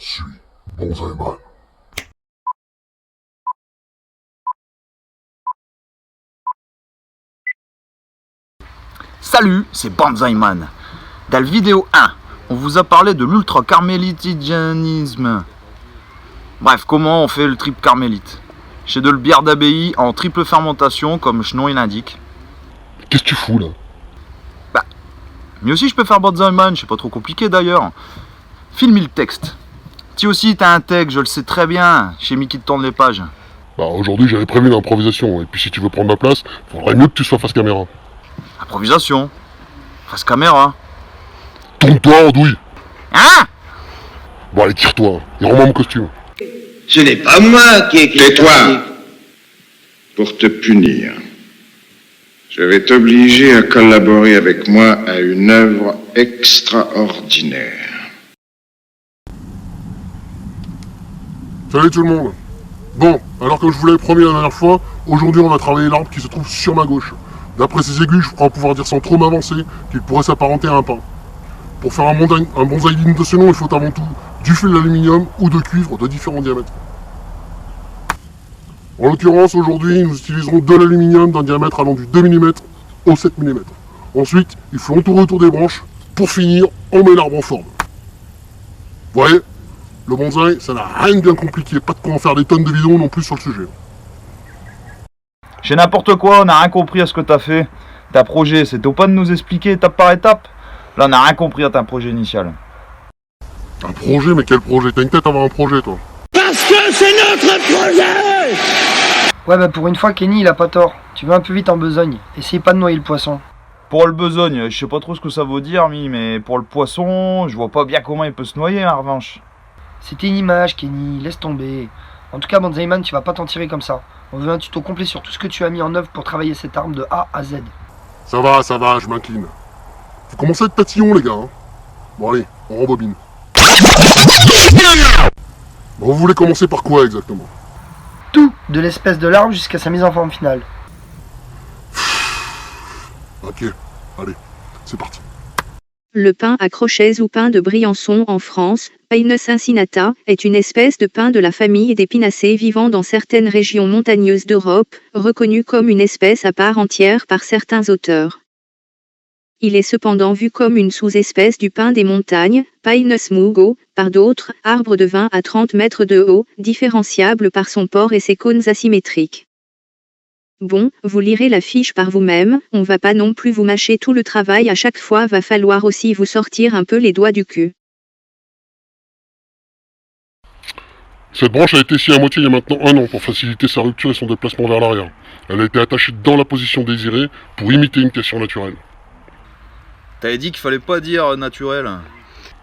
suis Bonzaiman. Salut, c'est Bonzaiman. Dans la vidéo 1, on vous a parlé de l'ultra-carmélitianisme. Bref, comment on fait le triple carmélite? Chez de la bière d'abbaye en triple fermentation, comme le nom il indique. Qu'est-ce que tu fous là? Mais aussi je peux faire Bonzaiman, c'est pas trop compliqué d'ailleurs. Filme le texte. Tu aussi t'as un texte, je le sais très bien, chez Mickey de tourne les pages. Bah aujourd'hui j'avais prévu une improvisation, et puis si tu veux prendre ma place, faudrait mieux que tu sois face caméra. Improvisation. Face caméra. Tourne-toi, Andouille. Hein? Bon allez, tire-toi, et rends-moi mon costume. Ce n'est pas moi qui ai... Tais-toi. Pour te punir, je vais t'obliger à collaborer avec moi à une œuvre extraordinaire. Salut tout le monde. Bon, alors comme je vous l'avais promis la dernière fois, aujourd'hui on va travailler l'arbre qui se trouve sur ma gauche. D'après ces aiguilles, je crois pouvoir dire sans trop m'avancer qu'il pourrait s'apparenter à un pain. Pour faire un bonsaï digne de ce nom, il faut avant tout du fil d'aluminium ou de cuivre de différents diamètres. En l'occurrence, aujourd'hui, nous utiliserons de l'aluminium d'un diamètre allant du 2 mm au 7 mm. Ensuite, il faut entourer autour des branches. Pour finir, on met l'arbre en forme. Vous voyez, le bonsaï, ça n'a rien de bien compliqué, pas de quoi en faire des tonnes de vidéos non plus sur le sujet. J'ai n'importe quoi, on n'a rien compris à ce que t'as fait. Ta projet, c'était au pas de nous expliquer étape par étape. Là, on n'a rien compris à ta projet initial. Un projet? Mais quel projet? T'as une tête à avoir un projet, toi? Parce que c'est notre projet! Ouais bah pour une fois Kenny il a pas tort. Tu vas un peu vite en besogne. Essaye pas de noyer le poisson. Pour le besogne, je sais pas trop ce que ça veut dire, mais pour le poisson, je vois pas bien comment il peut se noyer en revanche. C'était une image Kenny, laisse tomber. En tout cas Bonzaiman, tu vas pas t'en tirer comme ça. On veut un tuto complet sur tout ce que tu as mis en œuvre pour travailler cette arme de A à Z. Ça va, je m'incline. Faut commencer à être tatillon, les gars. Hein. Bon allez, on rembobine. Bon, vous voulez commencer par quoi exactement? Tout, de l'espèce de l'arbre jusqu'à sa mise en forme finale. Ok, allez, c'est parti. Le pin à crochets ou pin de Briançon en France, Pinus incinata, est une espèce de pin de la famille des pinacées vivant dans certaines régions montagneuses d'Europe, reconnue comme une espèce à part entière par certains auteurs. Il est cependant vu comme une sous-espèce du pin des montagnes, Pinus mugo, par d'autres, arbre de 20 à 30 mètres de haut, différenciable par son port et ses cônes asymétriques. Bon, vous lirez la fiche par vous-même, on va pas non plus vous mâcher tout le travail à chaque fois, va falloir aussi vous sortir un peu les doigts du cul. Cette branche a été sciée à moitié il y a maintenant 1 an pour faciliter sa rupture et son déplacement vers l'arrière. Elle a été attachée dans la position désirée pour imiter une cassure naturelle. T'avais dit qu'il fallait pas dire naturel.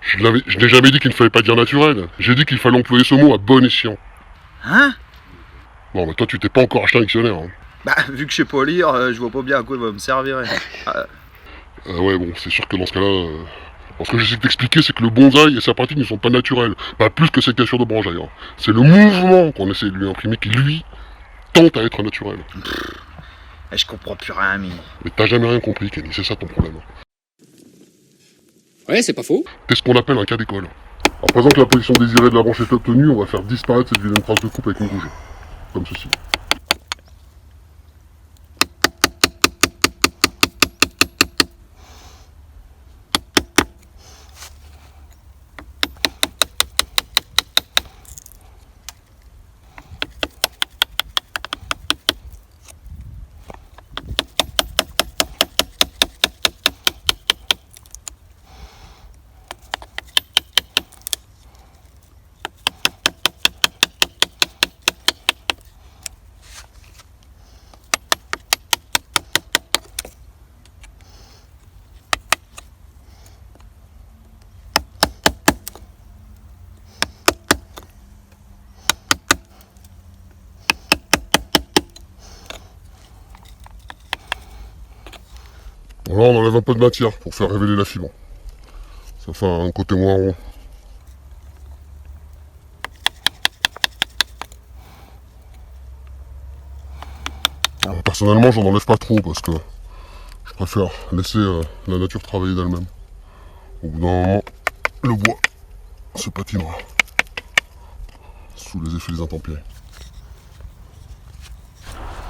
Je n'ai jamais dit qu'il ne fallait pas dire naturel, j'ai dit qu'il fallait employer ce mot à bon escient. Hein? Non mais toi tu t'es pas encore acheté un dictionnaire. Hein. Bah, vu que je sais pas lire, je vois pas bien à quoi il va me servir. Ouais bon, c'est sûr que dans ce cas-là... Ce que j'essaie de t'expliquer, c'est que le bonsaï et sa pratique ne sont pas naturels. Pas plus que cette cassure de branche d'ailleurs. C'est le mouvement qu'on essaie de lui imprimer qui, lui, tente à être naturel. Je comprends plus rien, mais... Mais t'as jamais rien compris, Kenny, c'est ça ton problème. Ouais, c'est pas faux. C'est ce qu'on appelle un cas d'école. À présent que la position désirée de la branche est obtenue, on va faire disparaître cette vilaine trace de coupe avec une gougée. Comme ceci. Bon là on enlève un peu de matière pour faire révéler la fibre. Ça fait un côté moins rond. Alors, personnellement j'en enlève pas trop parce que je préfère laisser la nature travailler d'elle-même. Au bout d'un moment, le bois se patinera. sous les effets des intempéries.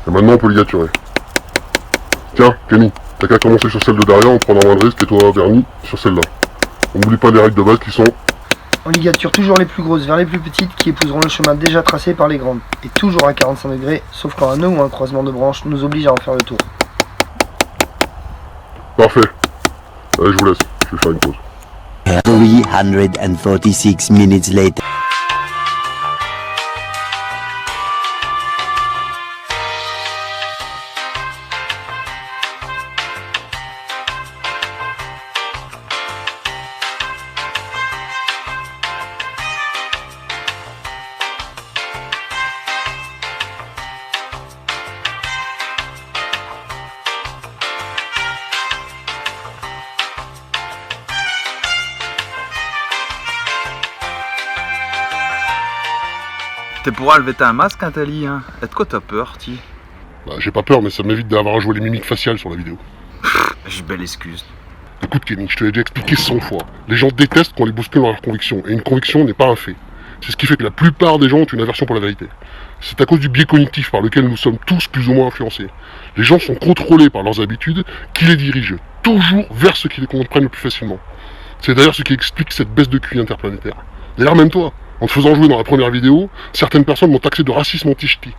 Et maintenant on peut ligaturer. Tiens, Kenny, t'as qu'à commencer sur celle de derrière en prenant un de risque et toi, Vernis, sur celle-là. On n'oublie pas les règles de base qui sont... On ligature toujours les plus grosses vers les plus petites qui épouseront le chemin déjà tracé par les grandes. Et toujours à 45 degrés, sauf quand un nœud ou un croisement de branches nous oblige à en faire le tour. Parfait. Allez, je vous laisse. Je vais faire une pause. 346 minutes later. T'es pour enlever un masque, hein, Tali, hein? Et de quoi t'as peur, ti? Bah, j'ai pas peur, mais ça m'évite d'avoir à jouer les mimiques faciales sur la vidéo. J'ai belle excuse. Écoute, Kenny, je te l'ai déjà expliqué 100 fois. Les gens détestent qu'on les bouscule dans leurs convictions, et une conviction n'est pas un fait. C'est ce qui fait que la plupart des gens ont une aversion pour la vérité. C'est à cause du biais cognitif par lequel nous sommes tous plus ou moins influencés. Les gens sont contrôlés par leurs habitudes qui les dirigent toujours vers ce qui les comprennent le plus facilement. C'est d'ailleurs ce qui explique cette baisse de QI interplanétaire. D'ailleurs, même toi, en te faisant jouer dans la première vidéo, certaines personnes m'ont taxé de racisme anti-ch'ti.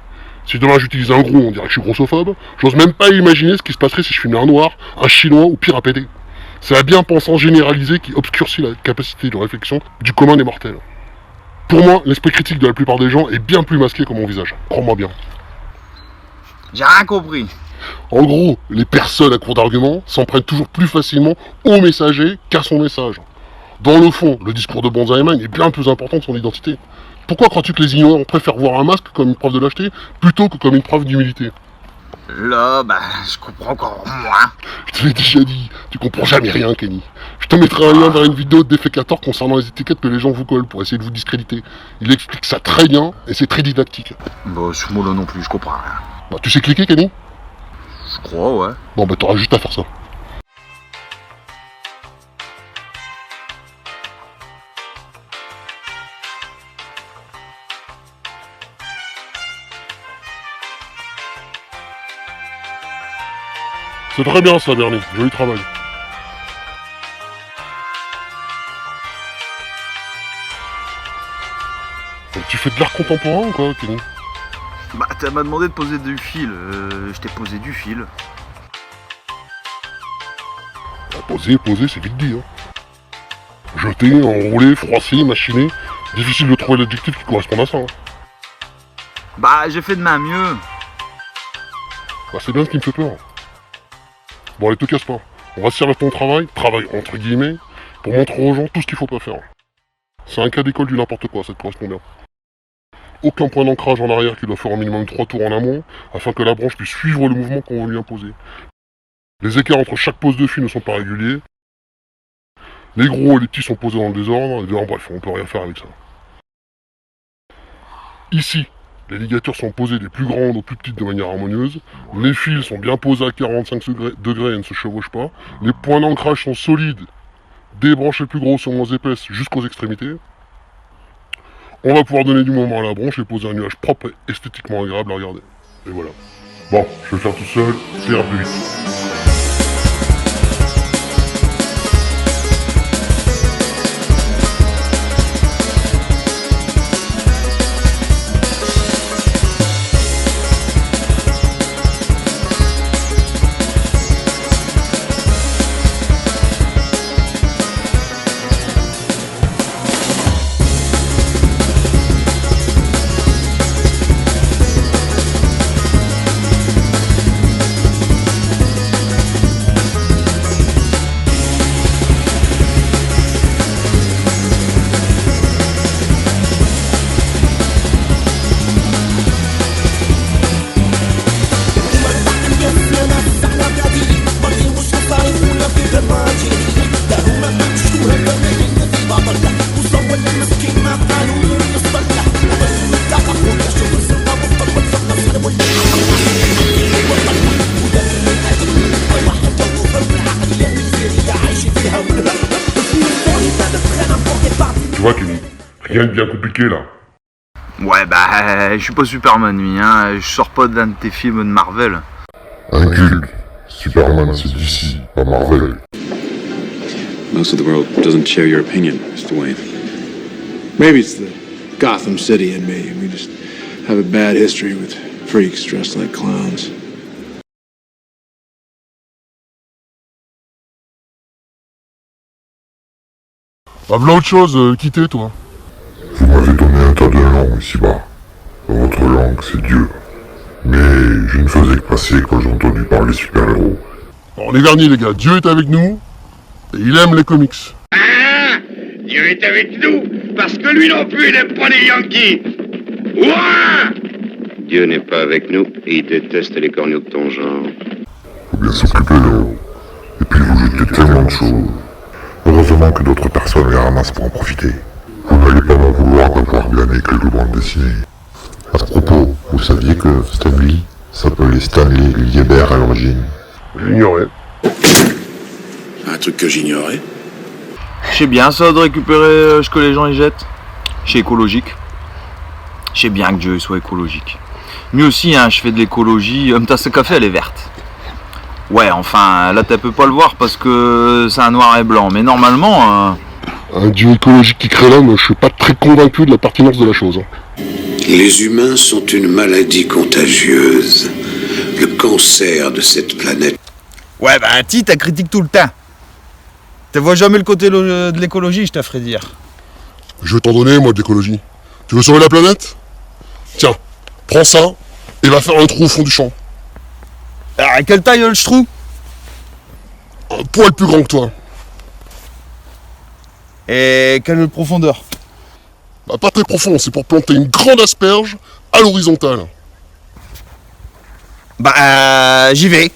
Si demain j'utilise un gros, on dirait que je suis grossophobe. J'ose même pas imaginer ce qui se passerait si je filmais un noir, un chinois ou pire à péter. C'est la bien-pensance généralisée qui obscurcit la capacité de réflexion du commun des mortels. Pour moi, l'esprit critique de la plupart des gens est bien plus masqué que mon visage. Crois-moi bien. J'ai rien compris. En gros, les personnes à court d'arguments s'en prennent toujours plus facilement au messager qu'à son message. Dans le fond, le discours de Bonzaiman est bien plus important que son identité. Pourquoi crois-tu que les ignorants préfèrent voir un masque comme une preuve de lâcheté plutôt que comme une preuve d'humilité? Là, bah, je comprends encore moins. Je te l'ai déjà dit, tu comprends jamais rien, Kenny. Je te mettrai un lien vers une vidéo de Defecator concernant les étiquettes que les gens vous collent pour essayer de vous discréditer. Il explique ça très bien et c'est très didactique. Bah, ce mot-là non plus, je comprends rien. Bah, tu sais cliquer, Kenny? Je crois, ouais. Bon, bah, t'auras juste à faire ça. C'est très bien ça, Bernie. Joli travail. Donc, tu fais de l'art contemporain ou quoi, Kenny? Bah, t'as m'a demandé de poser du fil. Je t'ai posé du fil. Bah, poser, c'est vite dit, hein. Jeter, enrouler, froisser, machiner. Difficile de trouver l'adjectif qui correspond à ça, hein. Bah, j'ai fait de ma mieux. Bah, c'est bien ce qui me fait peur. Bon, allez, te casse pas. On va se servir de ton travail entre guillemets, pour montrer aux gens tout ce qu'il faut pas faire. C'est un cas d'école du n'importe quoi, ça te correspond bien. Aucun point d'ancrage en arrière qui doit faire au minimum 3 tours en amont, afin que la branche puisse suivre le mouvement qu'on va lui imposer. Les écarts entre chaque pose de fil ne sont pas réguliers. Les gros et les petits sont posés dans le désordre, et bien, bref, on peut rien faire avec ça. Ici, les ligatures sont posées des plus grandes aux plus petites de manière harmonieuse. Les fils sont bien posés à 45 degrés et ne se chevauchent pas. Les points d'ancrage sont solides. Des branches les plus grosses sont moins épaisses jusqu'aux extrémités. On va pouvoir donner du mouvement à la branche et poser un nuage propre et esthétiquement agréable à regarder. Et voilà. Bon, je vais le faire tout seul, ça ira plus vite. Tu vois, Kenny, rien de bien compliqué là. Ouais, bah, je suis pas Superman, lui, hein. Je sors pas d'un de tes films de Marvel. Un culte. Superman, c'est d'ici, pas Marvel. Most of the world doesn't share your opinion, Mr. Wayne. Maybe it's the Gotham City in me. We just have a bad history with freaks dressed like clowns. Bah, voilà autre chose, quittez, toi. Vous m'avez donné un tas de langues ici-bas. Votre langue, c'est Dieu. Mais je ne faisais que passer quand j'ai entendu parler super-héros. Bon, les vernis, les gars, Dieu est avec nous, et il aime les comics. Ah, Dieu est avec nous, parce que lui non plus, il n'aime pas les Yankees. Ouah! Dieu n'est pas avec nous et il déteste les corneaux de ton genre. Faut bien s'occuper là-haut. Et puis vous jetez tellement de choses. Heureusement que d'autres personnes les ramassent pour en profiter. Vous n'allez pas m'en vouloir d'avoir glané quelques bandes dessinées. À ce propos, vous saviez que Stanley s'appelait Stanley Lieber à l'origine? J'ignorais. Un truc que j'ignorais. Je sais bien ça de récupérer ce que les gens y jettent. C'est écologique. Je sais bien que Dieu soit écologique. Lui aussi, hein, je fais de l'écologie. Ma tasse de café, elle est verte. Ouais, enfin, là, tu peux pas le voir parce que c'est un noir et blanc. Mais normalement... Un dieu écologique qui crée l'homme, je suis pas très convaincu de la pertinence de la chose. Les humains sont une maladie contagieuse. Le cancer de cette planète. Ouais, bah, t'as critique tout le temps. Tu vois jamais le côté de l'écologie, je te ferai dire. Je vais t'en donner, moi, de l'écologie. Tu veux sauver la planète? Tiens, prends ça, et va faire un trou au fond du champ. Alors, à quelle taille le trou? Un poil plus grand que toi. Et quelle profondeur? Bah, pas très profond, c'est pour planter une grande asperge à l'horizontale. Bah, j'y vais.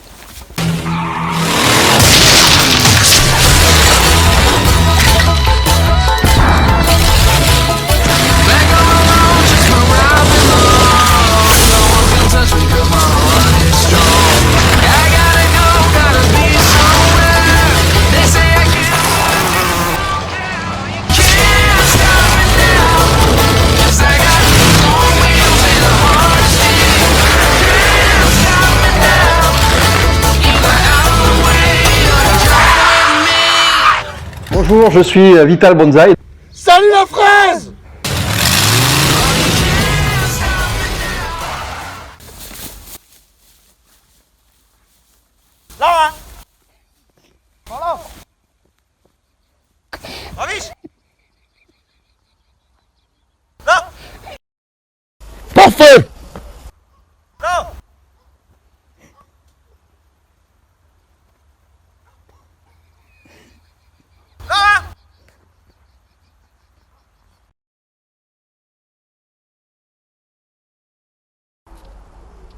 Bonjour, je suis Vital Bonsaï. Salut la fraise! Là, hein? Voilà. Raviche. Là. Parfait! Là.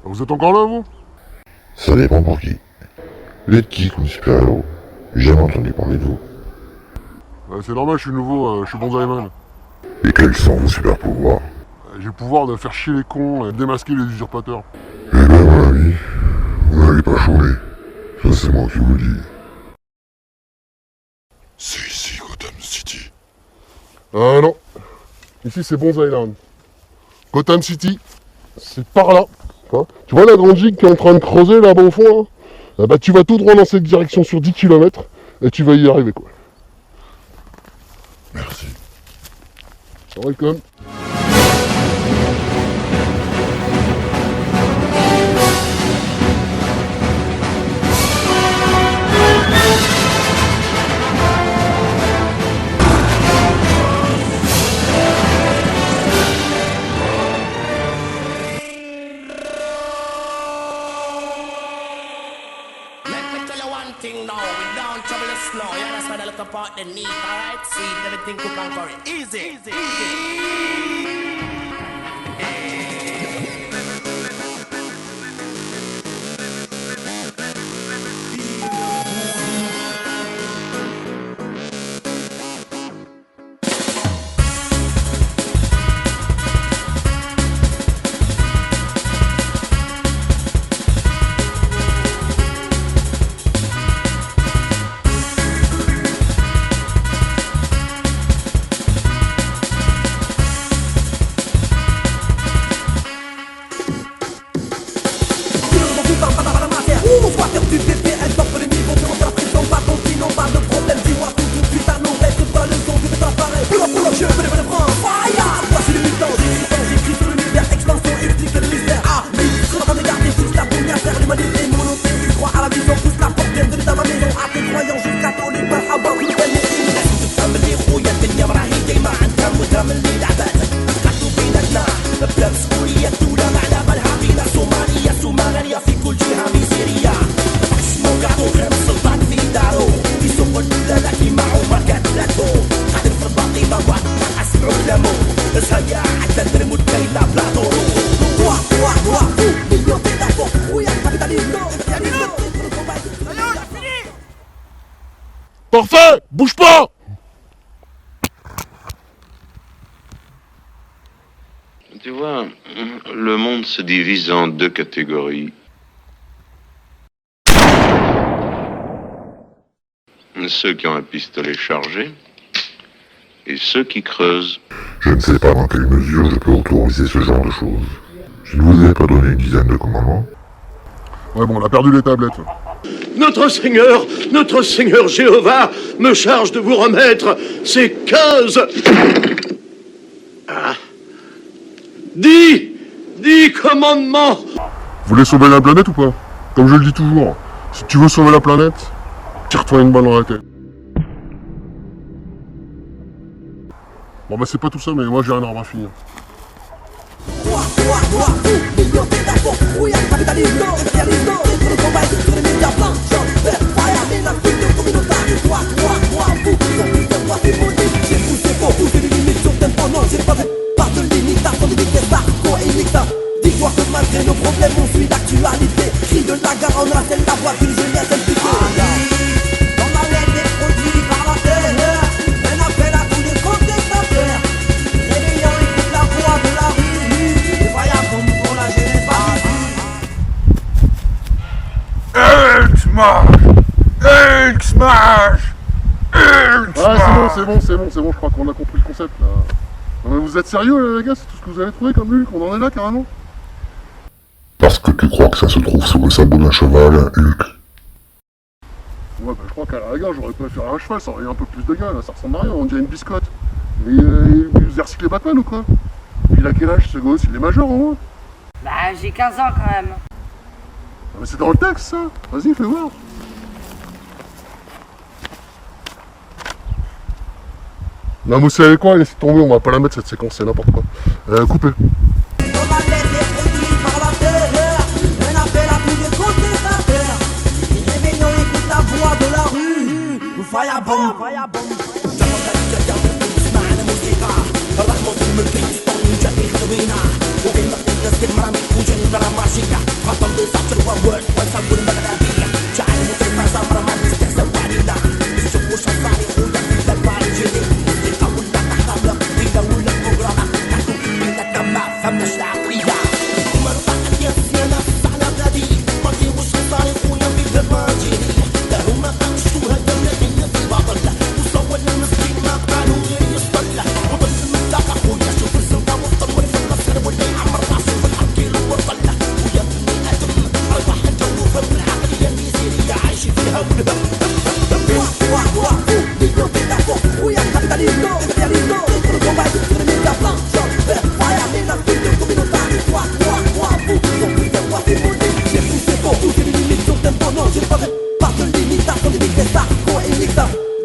Vous êtes encore là, vous? Ça dépend pour qui. Vous êtes qui comme super-héros? J'ai jamais entendu parler de vous. C'est normal, je suis nouveau, je suis Bonzaiman. Et quels sont vos super-pouvoirs? J'ai le pouvoir de faire chier les cons et de démasquer les usurpateurs. Eh ben, mon ami, vous n'allez pas chômer. Ça, c'est moi qui vous le dis. C'est ici, Gotham City. Ah non. Ici, c'est Bonz Island. Gotham City, c'est par là. Hein, tu vois la grande gigue qui est en train de creuser là-bas au fond là? Ah bah, tu vas tout droit dans cette direction sur 10 km et tu vas y arriver, quoi. Merci. C'est welcome. Thing now, we down trouble is slow. You understand a little part the need, alright? Sweet, everything cook and curry. Easy, easy, easy. Parfait! Bouge pas! Tu vois, le monde se divise en deux catégories. Ceux qui ont un pistolet chargé et ceux qui creusent. Je ne sais pas dans quelle mesure je peux autoriser ce genre de choses. Je ne vous ai pas donné une dizaine de commandements. Ouais bon, on a perdu les tablettes. Notre Seigneur Jéhovah me charge de vous remettre ces 15... Ah. 10 commandements. Vous voulez sauver la planète ou pas? Comme je le dis toujours, si tu veux sauver la planète, tire-toi une balle dans la tête. Bon bah c'est pas tout ça, mais moi j'ai un arbre à finir. Dis-toi que malgré nos problèmes on suit d'actualité. Cri de la gare en a la voiture jeunesse impliquée. Dans la lettre des produits par la terre, un appel à tous les contestataires. Réveillant écoute la voix de la rue. Les voyages vont pour la jeunesse C'est bon, je crois qu'on a compris le concept là. Non, mais vous êtes sérieux les gars, c'est tout ce que vous avez trouvé comme Hulk, on en est là carrément? Parce que tu crois que ça se trouve sur le sabot d'un cheval, Hulk. Ouais bah je crois qu'à la rigueur j'aurais pu faire un cheval, ça aurait eu un peu plus de gars, là ça ressemble à rien, on dirait une biscotte. Et il vous a recyclé Batman ou quoi? Il a quel âge ce gosse? Il est majeur en moins? Bah j'ai 15 ans quand même. Ah, mais c'est dans le texte ça. Vas-y fais voir. Non mais vous savez quoi, laissez tomber, on va pas la mettre cette séquence, c'est n'importe quoi. Coupez.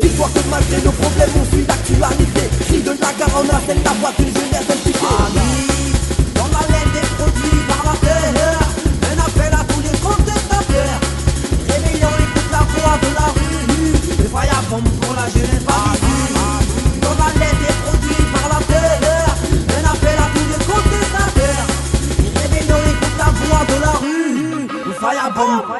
Dis-toi que malgré nos problèmes on suit l'actualité. Cri de la gare en a celle la voix d'une jeunesse impliquée. Dans la lettre des produits par la terre, un appel à tous les contestataires. Réveillant écoute la voix de la rue. Les voyageurs pour la jeunesse impliquée. Dans la lettre des produits par la terre, un appel à tous les contestataires. Réveillant écoute la voix de la rue. Les voyageurs.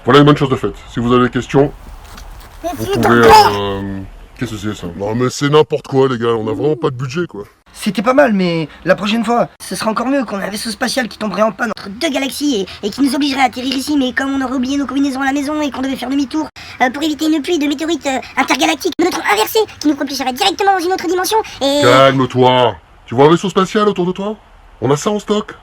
Voilà une bonne chose de faite. Si vous avez des questions, vous pouvez... Qu'est-ce que c'est ça? Non mais c'est n'importe quoi les gars, on a vraiment pas de budget quoi. C'était pas mal, mais la prochaine fois, ce sera encore mieux qu'on ait un vaisseau spatial qui tomberait en panne Entre deux galaxies et qui nous obligerait à atterrir ici, mais comme on aurait oublié nos combinaisons à la maison et qu'on devait faire demi-tour pour éviter une pluie de météorites intergalactiques de notre inversé qui nous propulserait directement dans une autre dimension et... Calme-toi. Tu vois un vaisseau spatial autour de toi? On a ça en stock.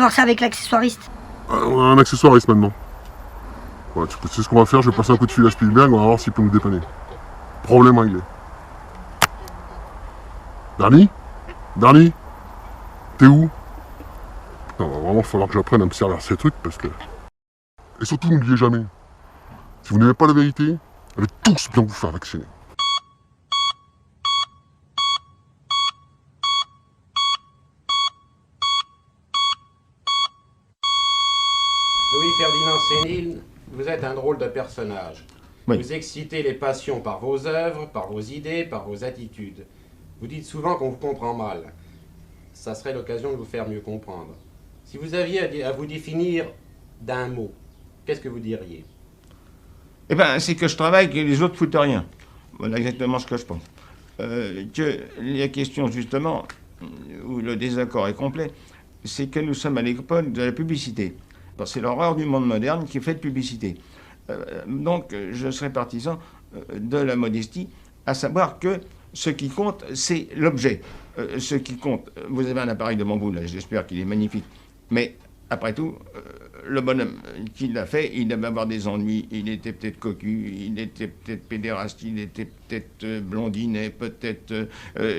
voir ça avec l'accessoiriste. On a un accessoiriste maintenant. Ouais, tu sais ce qu'on va faire, je vais passer un coup de fil à Spielberg, on va voir s'il peut nous dépanner. Problème réglé. Darny, t'es où? Putain, va vraiment falloir que j'apprenne à me servir ces trucs parce que... Et surtout, n'oubliez jamais, si vous n'aimez pas la vérité, allez tous bien vous faire vacciner. Louis-Ferdinand Sénil, vous êtes un drôle de personnage. Oui. Vous excitez les passions par vos œuvres, par vos idées, par vos attitudes. Vous dites souvent qu'on vous comprend mal. Ça serait l'occasion de vous faire mieux comprendre. Si vous aviez à vous définir d'un mot, qu'est-ce que vous diriez? Eh ben, c'est que je travaille et que les autres foutent rien. Voilà exactement ce que je pense. Que la question, justement, où le désaccord est complet, c'est que nous sommes à l'époque de la publicité. C'est l'horreur du monde moderne qui fait de publicité. Donc, je serais partisan de la modestie, à savoir que ce qui compte, c'est l'objet. Ce qui compte, vous avez un appareil devant vous, là, j'espère qu'il est magnifique. Mais, après tout, le bonhomme qui l'a fait, il devait avoir des ennuis, il était peut-être cocu, il était peut-être pédéraste, il était peut-être blondinet, peut-être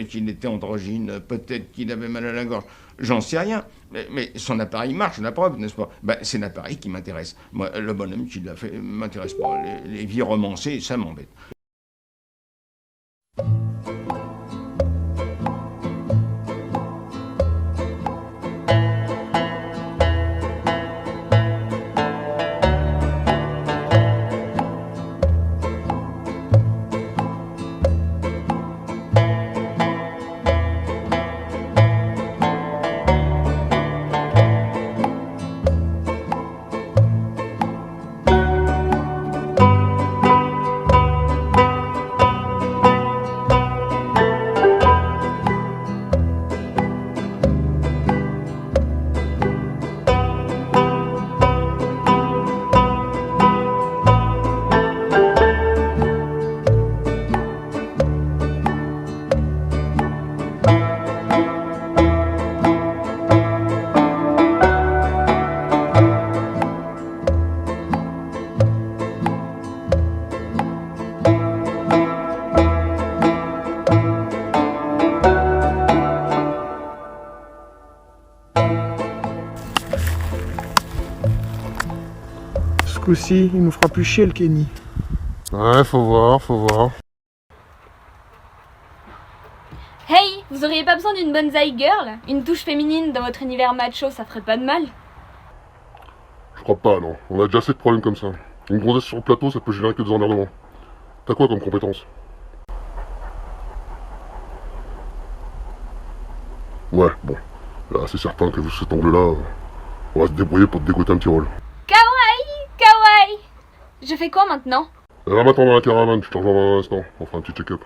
qu'il était androgyne, peut-être qu'il avait mal à la gorge. J'en sais rien, mais son appareil marche, la preuve, n'est-ce pas? Ben, c'est l'appareil qui m'intéresse. Moi, le bonhomme qui l'a fait m'intéresse pas. Les vies romancées, ça m'embête. Ce coup-ci, il nous fera plus chier le Kenny. Ouais, faut voir. Hey, vous auriez pas besoin d'une bonsaï girl? Une touche féminine dans votre univers macho, ça ferait pas de mal? Je crois pas, non. On a déjà assez de problèmes comme ça. Une grossesse sur le plateau, ça peut générer que des emmerdements. T'as quoi comme compétence? Ouais, bon. Là, c'est certain que sous cet angle-là, on va se débrouiller pour te dégoter un petit rôle. Kawaii! Je fais quoi maintenant? Va m'attendre dans la caravane, je te rejoins dans un instant. On fera un petit check-up.